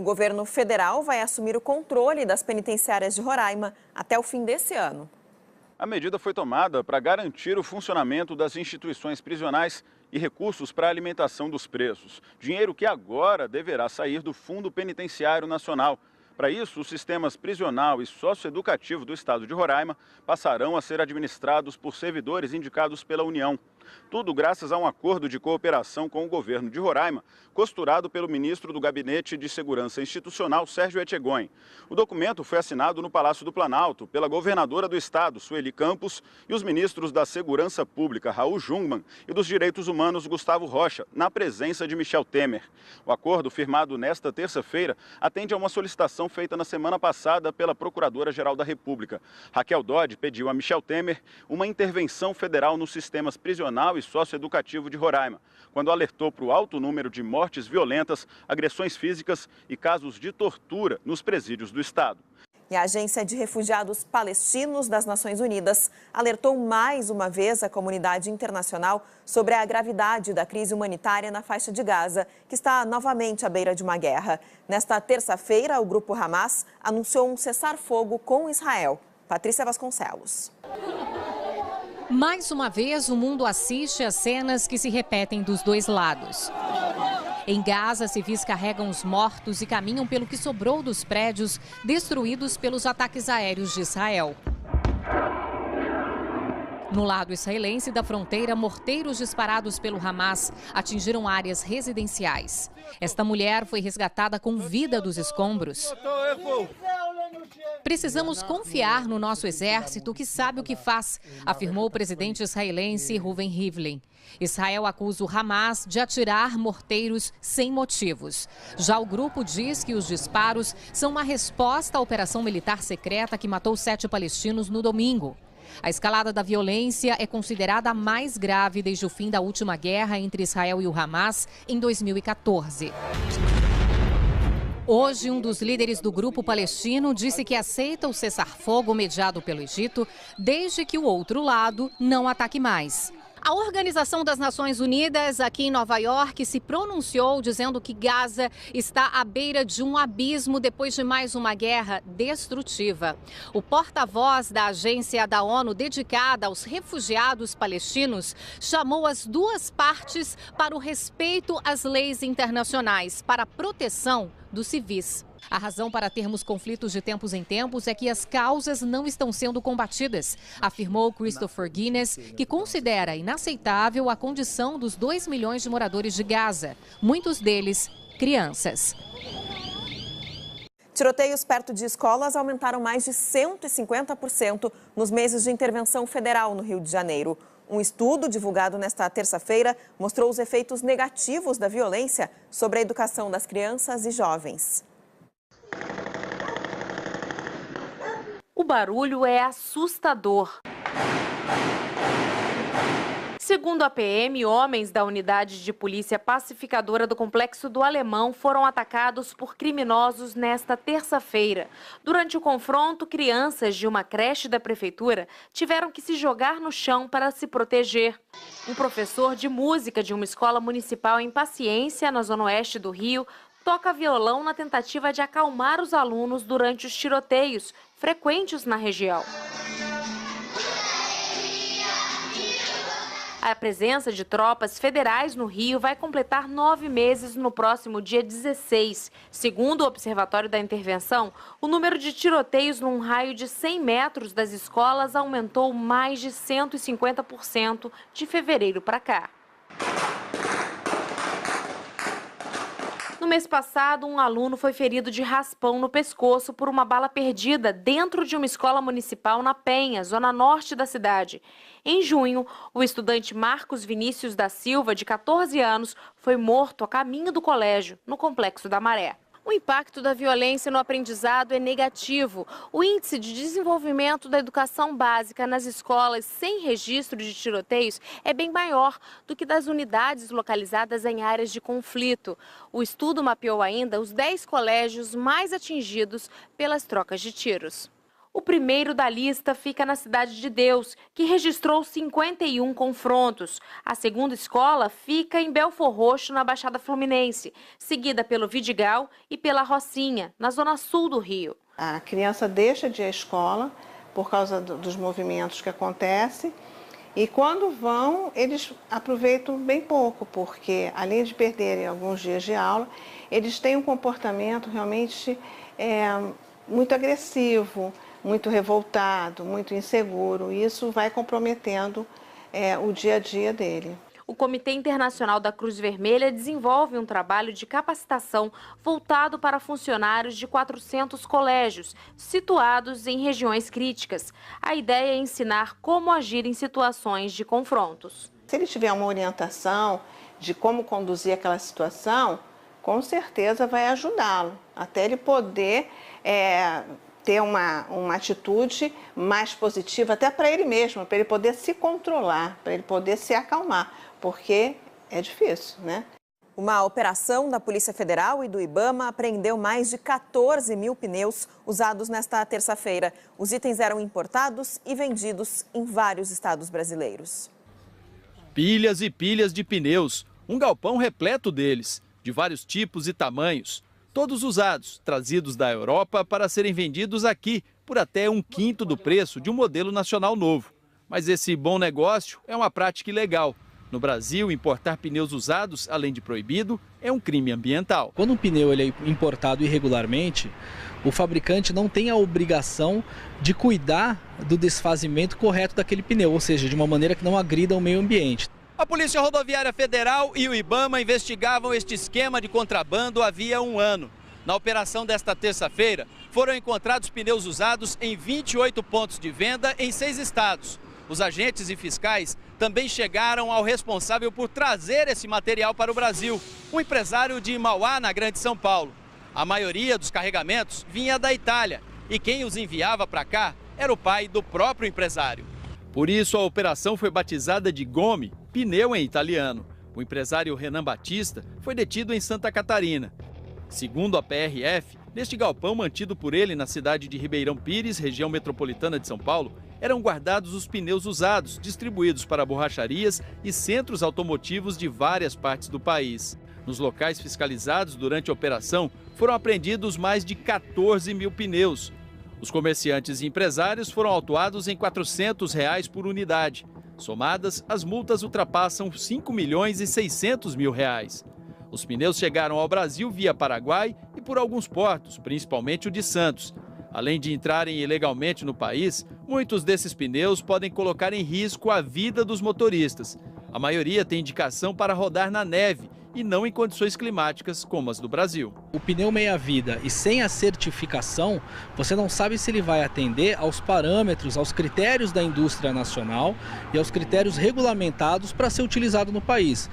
O governo federal vai assumir o controle das penitenciárias de Roraima até o fim desse ano. A medida foi tomada para garantir o funcionamento das instituições prisionais e recursos para a alimentação dos presos. Dinheiro que agora deverá sair do Fundo Penitenciário Nacional. Para isso, os sistemas prisional e socioeducativo do estado de Roraima passarão a ser administrados por servidores indicados pela União. Tudo graças a um acordo de cooperação com o governo de Roraima, costurado pelo ministro do Gabinete de Segurança Institucional, Sérgio Etchegóin. O documento foi assinado no Palácio do Planalto pela governadora do estado, Sueli Campos, e os ministros da Segurança Pública, Raul Jungmann, e dos Direitos Humanos, Gustavo Rocha, na presença de Michel Temer. O acordo, firmado nesta terça-feira, atende a uma solicitação feita na semana passada pela Procuradora-Geral da República. Raquel Dodge pediu a Michel Temer uma intervenção federal nos sistemas prisional e socioeducativo de Roraima, quando alertou para o alto número de mortes violentas, agressões físicas e casos de tortura nos presídios do estado. E a Agência de Refugiados Palestinos das Nações Unidas alertou mais uma vez a comunidade internacional sobre a gravidade da crise humanitária na faixa de Gaza, que está novamente à beira de uma guerra. Nesta terça-feira, o grupo Hamas anunciou um cessar-fogo com Israel. Patrícia Vasconcelos. Mais uma vez, o mundo assiste às cenas que se repetem dos dois lados. Em Gaza, civis carregam os mortos e caminham pelo que sobrou dos prédios destruídos pelos ataques aéreos de Israel. No lado israelense da fronteira, morteiros disparados pelo Hamas atingiram áreas residenciais. Esta mulher foi resgatada com vida dos escombros. Precisamos confiar no nosso exército, que sabe o que faz, afirmou o presidente israelense Reuven Rivlin. Israel acusa o Hamas de atirar morteiros sem motivos. Já o grupo diz que os disparos são uma resposta à operação militar secreta que matou 7 palestinos no domingo. A escalada da violência é considerada a mais grave desde o fim da última guerra entre Israel e o Hamas em 2014. Hoje, um dos líderes do grupo palestino disse que aceita o cessar-fogo mediado pelo Egito, desde que o outro lado não ataque mais. A Organização das Nações Unidas, aqui em Nova York, se pronunciou dizendo que Gaza está à beira de um abismo depois de mais uma guerra destrutiva. O porta-voz da agência da ONU dedicada aos refugiados palestinos chamou as duas partes para o respeito às leis internacionais, para a proteção dos civis. A razão para termos conflitos de tempos em tempos é que as causas não estão sendo combatidas, afirmou Christopher Guinness, que considera inaceitável a condição dos 2 milhões de moradores de Gaza, muitos deles crianças. Tiroteios perto de escolas aumentaram mais de 150% nos meses de intervenção federal no Rio de Janeiro. Um estudo divulgado nesta terça-feira mostrou os efeitos negativos da violência sobre a educação das crianças e jovens. O barulho é assustador. Segundo a PM, homens da unidade de polícia pacificadora do Complexo do Alemão foram atacados por criminosos nesta terça-feira. Durante o confronto, crianças de uma creche da prefeitura tiveram que se jogar no chão para se proteger. Um professor de música de uma escola municipal em Paciência, na zona oeste do Rio, toca violão na tentativa de acalmar os alunos durante os tiroteios frequentes na região. A presença de tropas federais no Rio vai completar 9 meses no próximo dia 16. Segundo o Observatório da Intervenção, o número de tiroteios num raio de 100 metros das escolas aumentou mais de 150% de fevereiro para cá. No mês passado, um aluno foi ferido de raspão no pescoço por uma bala perdida dentro de uma escola municipal na Penha, zona norte da cidade. Em junho, o estudante Marcos Vinícius da Silva, de 14 anos, foi morto a caminho do colégio, no Complexo da Maré. O impacto da violência no aprendizado é negativo. O índice de desenvolvimento da educação básica nas escolas sem registro de tiroteios é bem maior do que das unidades localizadas em áreas de conflito. O estudo mapeou ainda os 10 colégios mais atingidos pelas trocas de tiros. O primeiro da lista fica na Cidade de Deus, que registrou 51 confrontos. A segunda escola fica em Belfor Roxo, na Baixada Fluminense, seguida pelo Vidigal e pela Rocinha, na zona sul do Rio. A criança deixa de ir à escola por causa dos movimentos que acontecem e quando vão, eles aproveitam bem pouco, porque além de perderem alguns dias de aula, eles têm um comportamento realmente muito agressivo, muito revoltado, muito inseguro, e isso vai comprometendo o dia a dia dele. O Comitê Internacional da Cruz Vermelha desenvolve um trabalho de capacitação voltado para funcionários de 400 colégios, situados em regiões críticas. A ideia é ensinar como agir em situações de confrontos. Se ele tiver uma orientação de como conduzir aquela situação, com certeza vai ajudá-lo, até ele poder ter uma atitude mais positiva, até para ele mesmo, para ele poder se controlar, para ele poder se acalmar, porque é difícil, né? Uma operação da Polícia Federal e do IBAMA apreendeu mais de 14 mil pneus usados nesta terça-feira. Os itens eram importados e vendidos em vários estados brasileiros. Pilhas e pilhas de pneus, um galpão repleto deles, de vários tipos e tamanhos. Todos usados, trazidos da Europa para serem vendidos aqui por até 1/5 do preço de um modelo nacional novo. Mas esse bom negócio é uma prática ilegal. No Brasil, importar pneus usados, além de proibido, é um crime ambiental. Quando um pneu ele é importado irregularmente, o fabricante não tem a obrigação de cuidar do desfazimento correto daquele pneu, ou seja, de uma maneira que não agrida o meio ambiente. A Polícia Rodoviária Federal e o IBAMA investigavam este esquema de contrabando havia 1 ano. Na operação desta terça-feira, foram encontrados pneus usados em 28 pontos de venda em 6 estados. Os agentes e fiscais também chegaram ao responsável por trazer esse material para o Brasil, um empresário de Mauá, na Grande São Paulo. A maioria dos carregamentos vinha da Itália e quem os enviava para cá era o pai do próprio empresário. Por isso, a operação foi batizada de Gome, pneu em italiano. O empresário Renan Batista foi detido em Santa Catarina. Segundo a PRF, neste galpão mantido por ele na cidade de Ribeirão Pires, região metropolitana de São Paulo, eram guardados os pneus usados, distribuídos para borracharias e centros automotivos de várias partes do país. Nos locais fiscalizados durante a operação, foram apreendidos mais de 14 mil pneus. Os comerciantes e empresários foram autuados em R$ 400 por unidade. Somadas, as multas ultrapassam R$ 5.600.000. Os pneus chegaram ao Brasil via Paraguai e por alguns portos, principalmente o de Santos. Além de entrarem ilegalmente no país, muitos desses pneus podem colocar em risco a vida dos motoristas. A maioria tem indicação para rodar na neve e não em condições climáticas como as do Brasil. O pneu meia-vida e sem a certificação, você não sabe se ele vai atender aos parâmetros, aos critérios da indústria nacional e aos critérios regulamentados para ser utilizado no país.